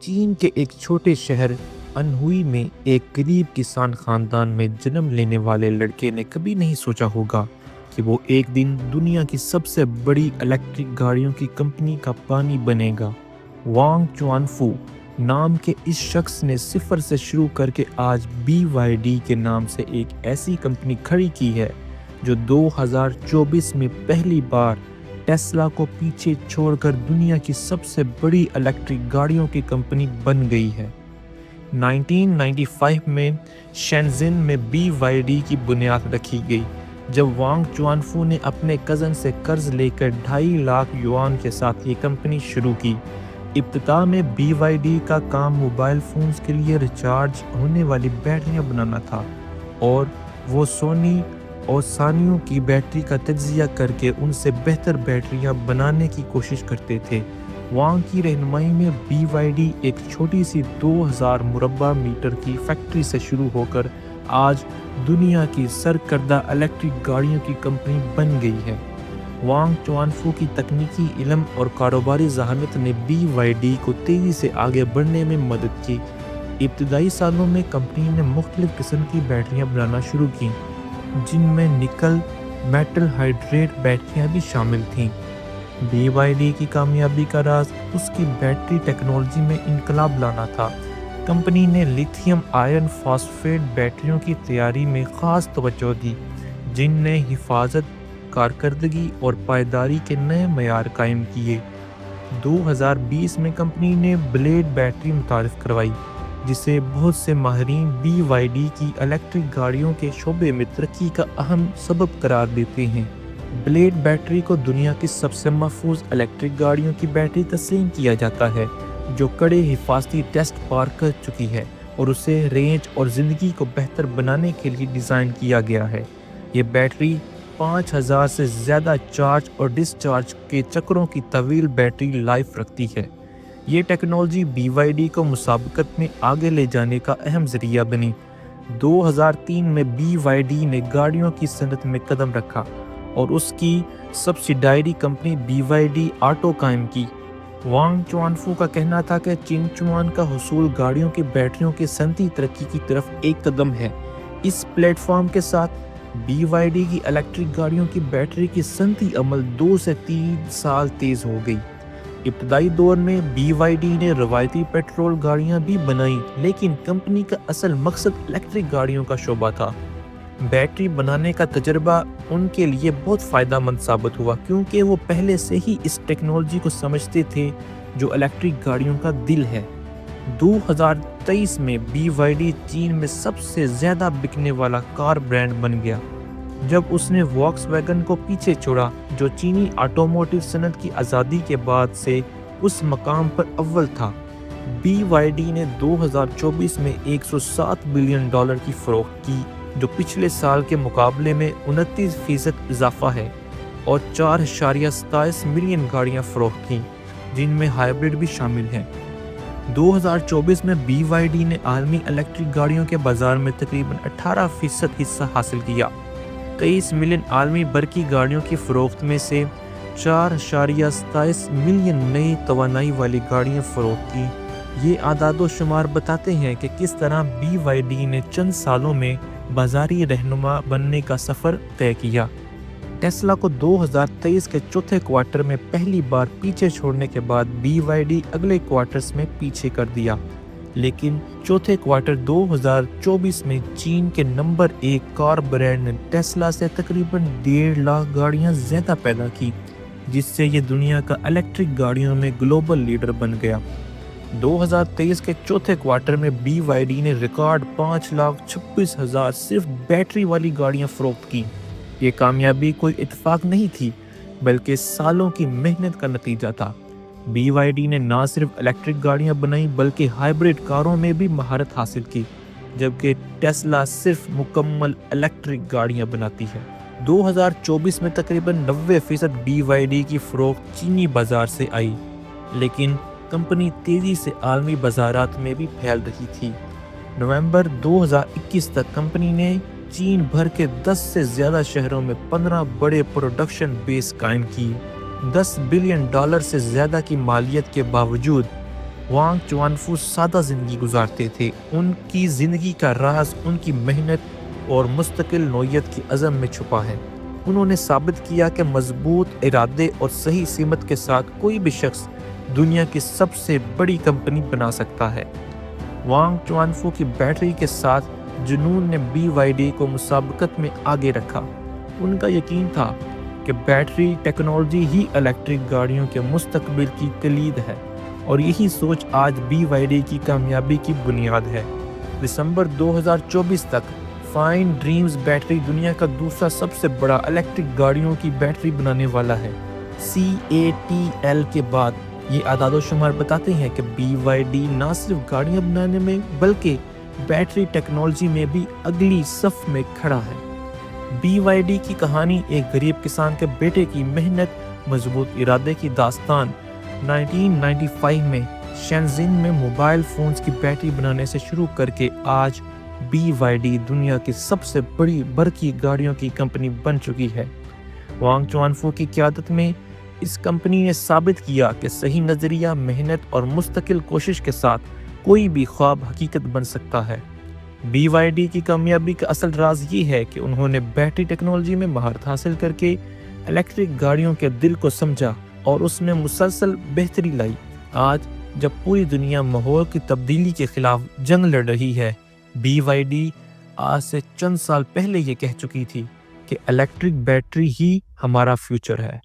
چین کے ایک چھوٹے شہر انہوئی میں ایک غریب کسان خاندان میں جنم لینے والے لڑکے نے کبھی نہیں سوچا ہوگا کہ وہ ایک دن دنیا کی سب سے بڑی الیکٹرک گاڑیوں کی کمپنی کا بانی بنے گا۔ وانگ چوانفو نام کے اس شخص نے صفر سے شروع کر کے آج BYD کے نام سے ایک ایسی کمپنی کھڑی کی ہے جو 2024 میں پہلی بار ٹیسلا کو پیچھے چھوڑ کر دنیا کی سب سے بڑی الیکٹرک گاڑیوں کی کمپنی بن گئی ہے۔ 1995 میں شینزن میں BYD کی بنیاد رکھی گئی جب وانگ چوانفو نے اپنے کزن سے قرض لے کر 2.5 لاکھ یوان کے ساتھ یہ کمپنی شروع کی۔ ابتدا میں BYD کا کام موبائل فونز کے لیے ریچارج ہونے والی بیٹریاں بنانا تھا اور وہ سونی اور سانیو کی بیٹری کا تجزیہ کر کے ان سے بہتر بیٹریاں بنانے کی کوشش کرتے تھے۔ وانگ کی رہنمائی میں BYD ایک چھوٹی سی 2000 مربع میٹر کی فیکٹری سے شروع ہو کر آج دنیا کی سرکردہ الیکٹرک گاڑیوں کی کمپنی بن گئی ہے۔ وانگ چوانفو کی تکنیکی علم اور کاروباری ذہانت نے BYD کو تیزی سے آگے بڑھنے میں مدد کی۔ ابتدائی سالوں میں کمپنی نے مختلف قسم کی بیٹریاں بنانا شروع کی جن میں نکل میٹل ہائیڈریٹ بیٹریاں بھی شامل تھیں۔ BYD کی کامیابی کا راز اس کی بیٹری ٹیکنالوجی میں انقلاب لانا تھا۔ کمپنی نے لیتھیم آئرن فاسفیٹ بیٹریوں کی تیاری میں خاص توجہ دی جن نے حفاظت، کارکردگی اور پائیداری کے نئے معیار قائم کیے۔ 2020 میں کمپنی نے بلیڈ بیٹری متعارف کروائی جسے بہت سے ماہرین BYD کی الیکٹرک گاڑیوں کے شعبے میں ترقی کا اہم سبب قرار دیتے ہیں۔ بلیڈ بیٹری کو دنیا کی سب سے محفوظ الیکٹرک گاڑیوں کی بیٹری تسلیم کیا جاتا ہے جو کڑے حفاظتی ٹیسٹ پار کر چکی ہے اور اسے رینج اور زندگی کو بہتر بنانے کے لیے ڈیزائن کیا گیا ہے۔ یہ بیٹری 5000 سے زیادہ چارج اور ڈسچارج کے چکروں کی طویل بیٹری لائف رکھتی ہے۔ یہ ٹیکنالوجی BYD کو مسابقت میں آگے لے جانے کا اہم ذریعہ بنی۔ 2003 میں BYD نے گاڑیوں کی صنعت میں قدم رکھا اور اس کی سبسڈائری کمپنی BYD آٹو قائم کی۔ وانگ چوانفو کا کہنا تھا کہ چنچوان کا حصول گاڑیوں کی بیٹریوں کی صنعتی ترقی کی طرف ایک قدم ہے۔ اس پلیٹ فارم کے ساتھ BYD کی الیکٹرک گاڑیوں کی بیٹری کی صنعتی عمل 2 سے 3 سال تیز ہو گئی۔ ابتدائی دور میں BYD نے روایتی پیٹرول گاڑیاں بھی بنائیں لیکن کمپنی کا اصل مقصد الیکٹرک گاڑیوں کا شعبہ تھا۔ بیٹری بنانے کا تجربہ ان کے لیے بہت فائدہ مند ثابت ہوا کیونکہ وہ پہلے سے ہی اس ٹیکنالوجی کو سمجھتے تھے جو الیکٹرک گاڑیوں کا دل ہے۔ 2023 میں BYD چین میں سب سے زیادہ بکنے والا کار برانڈ بن گیا جب اس نے واکس ویگن کو پیچھے چھوڑا جو چینی آٹوموٹیو صنعت کی آزادی کے بعد سے اس مقام پر اول تھا۔ BYD نے 2024 میں $107 بلین کی فروخت کی جو پچھلے سال کے مقابلے میں 29% اضافہ ہے اور 4.27 ملین گاڑیاں فروخت کیں جن میں ہائبرڈ بھی شامل ہیں۔ 2024 میں BYD نے عالمی الیکٹرک گاڑیوں کے بازار میں تقریباً 18% حصہ حاصل کیا۔ 23 ملین عالمی برقی گاڑیوں کی فروخت میں سے 4.27 ملین نئی توانائی والی گاڑیاں فروخت کی۔ یہ اعداد و شمار بتاتے ہیں کہ کس طرح BYD نے چند سالوں میں بازاری رہنما بننے کا سفر طے کیا۔ ٹیسلا کو 2023 کے چوتھے کوارٹر میں پہلی بار پیچھے چھوڑنے کے بعد BYD اگلے کوارٹرز میں پیچھے کر دیا، لیکن چوتھے کوارٹر 2024 میں چین کے نمبر 1 کار برانڈ نے ٹیسلا سے تقریباً 1.5 لاکھ گاڑیاں زیادہ پیدا کی جس سے یہ دنیا کا الیکٹرک گاڑیوں میں گلوبل لیڈر بن گیا۔ 2023 کے چوتھے کوارٹر میں BYD نے ریکارڈ 5,26,000 صرف بیٹری والی گاڑیاں فروخت کی۔ یہ کامیابی کوئی اتفاق نہیں تھی بلکہ سالوں کی محنت کا نتیجہ تھا۔ BYD نے نہ صرف الیکٹرک گاڑیاں بنائیں بلکہ ہائبرڈ کاروں میں بھی مہارت حاصل کی جبکہ ٹیسلا صرف مکمل الیکٹرک گاڑیاں بناتی ہے۔ 2024 میں تقریباً 90% BYD کی فروخت چینی بازار سے آئی لیکن کمپنی تیزی سے عالمی بازارات میں بھی پھیل رہی تھی۔ نومبر 2021 تک کمپنی نے چین بھر کے 10 سے زیادہ شہروں میں 15 بڑے پروڈکشن بیس قائم کیے۔ $10 بلین سے زیادہ کی مالیت کے باوجود وانگ چوانفو سادہ زندگی گزارتے تھے۔ ان کی زندگی کا راز ان کی محنت اور مستقل نوعیت کی عزم میں چھپا ہے۔ انہوں نے ثابت کیا کہ مضبوط ارادے اور صحیح سمت کے ساتھ کوئی بھی شخص دنیا کی سب سے بڑی کمپنی بنا سکتا ہے۔ وانگ چوانفو کی بیٹری کے ساتھ جنون نے BYD کو مسابقت میں آگے رکھا۔ ان کا یقین تھا کہ بیٹری ٹیکنالوجی ہی الیکٹرک گاڑیوں کے مستقبل کی کلید ہے، اور یہی سوچ آج BYD کی کامیابی کی بنیاد ہے۔ دسمبر 2024 تک فائن ڈریمز بیٹری دنیا کا دوسرا سب سے بڑا الیکٹرک گاڑیوں کی بیٹری بنانے والا ہے۔ CATL کے بعد یہ اعداد و شمار بتاتے ہیں کہ BYD نہ صرف گاڑیاں بنانے میں بلکہ بیٹری ٹیکنالوجی میں بھی اگلی صف میں کھڑا ہے۔ BYD کی کہانی ایک غریب کسان کے بیٹے کی محنت، مضبوط ارادے کی داستان۔ 1995 میں شینزن میں موبائل فونز کی بیٹری بنانے سے شروع کر کے آج BYD دنیا کی سب سے بڑی برقی گاڑیوں کی کمپنی بن چکی ہے۔ وانگ چوانفو کی قیادت میں اس کمپنی نے ثابت کیا کہ صحیح نظریہ، محنت اور مستقل کوشش کے ساتھ کوئی بھی خواب حقیقت بن سکتا ہے۔ BYD کی کامیابی کا اصل راز یہ ہے کہ انہوں نے بیٹری ٹیکنالوجی میں مہارت حاصل کر کے الیکٹرک گاڑیوں کے دل کو سمجھا اور اس میں مسلسل بہتری لائی۔ آج جب پوری دنیا ماحول کی تبدیلی کے خلاف جنگ لڑ رہی ہے، BYD آج سے چند سال پہلے یہ کہہ چکی تھی کہ الیکٹرک بیٹری ہی ہمارا فیوچر ہے۔